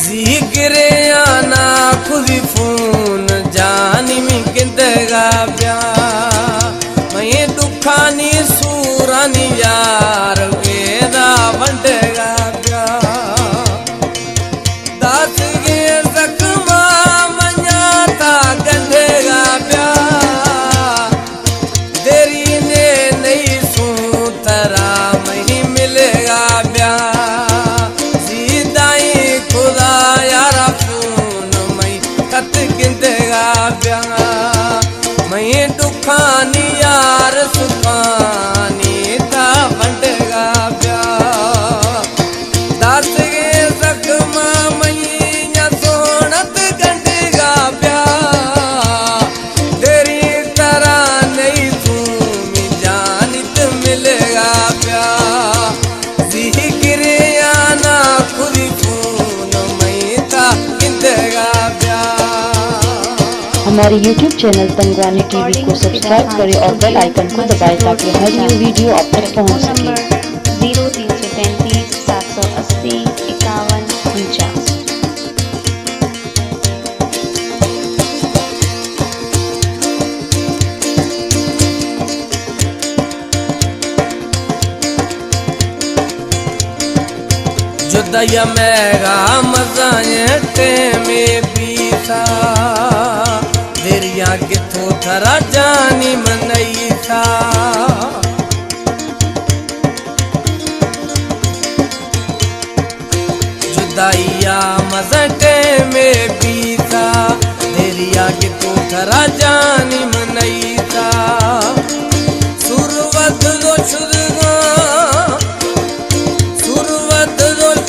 जिक्रे आना खुदी फोन जानी में किंदगा प्या मैं दुखानी सूरानी यार वेदा बंटगा प्या दास के जख्मा मन्या था गंधेगा प्या तेरी ने नहीं सूतरा नहीं मिलेगा प्या मैं दुखानी यार सुखानी था बंटगा प्या दास के जख्मा मैया सोनत गंटगा प्या तेरी तरह नहीं तुम जानित मिलेगा प्या जिक्रे आना खुदी खून मैं था गिंदगा प्या। हमारे YouTube चैनल तंगवानी टीवी को सब्सक्राइब करें और बेल आइकन को दबाएं ताकि हर न्यू वीडियो आप तक पहुंच सके। 0333 780 51 49। जुदाई मेरा मज़ाए में बीता देरिया किथों थरा जानी मनई था जुदाइया मज़टे में बीता देरिया किथों थरा जानी मनई था सुरवत जो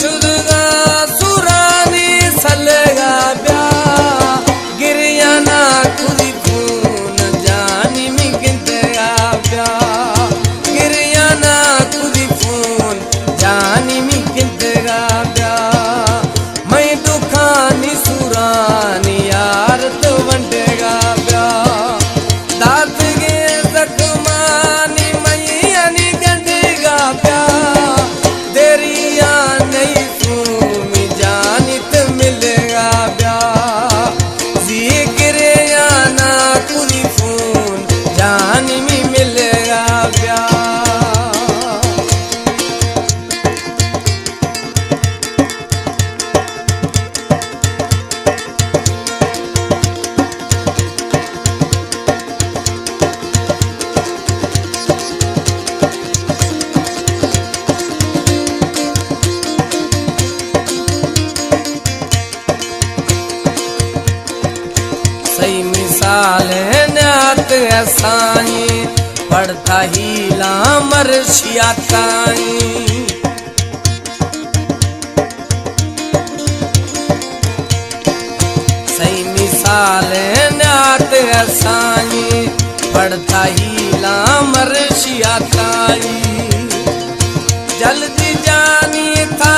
छुदगा सुरानी सलेगा प्या गिरियाना खुदी खून जानी में गिंदगा प्या गिरियाना खुदी खून जानी में गिंदगा प्या मैं दुखानी सुरानी यार तो बंटेगा प्या दात के जख्मानी मैया नी गंटेगा प्या देरिया नहीं तुम जानित मिलेगा प्या जिक्रे आना खुदी फोन जानी में मिलेगा प्या। सही मिसाल है नात साई पढ़ता ही लामर शियाताई सही मिसाल है नात साई पढ़ता ही लामर शियाताई जल्दी जानी था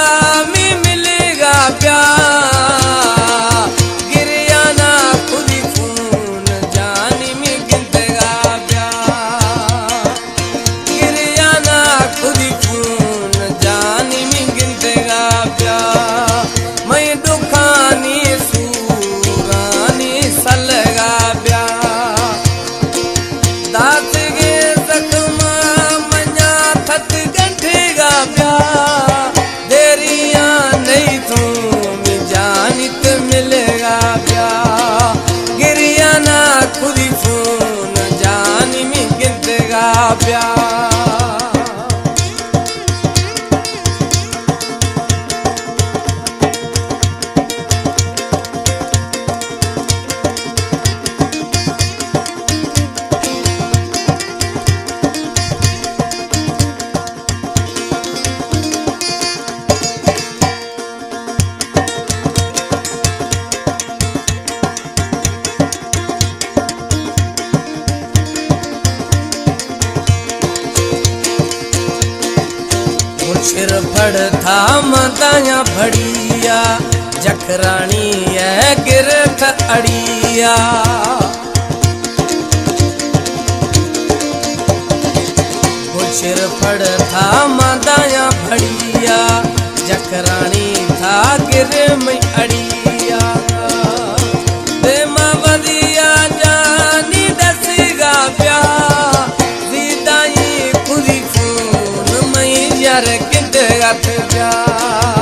मैं मिलेगा प्या दास के जख्मा मन्या थत गंठेगा प्या देरिया नहीं तुम जानित मिलेगा प्या गिरियाना खुदी फोन जानी में गिंदगा प्या। सिर फड़ था मदाया भड़िया जखरानी है गिरथ अड़िया सिर फड़ था मदाया भड़िया जखरानी था गिर में अड़िया हथ प्यार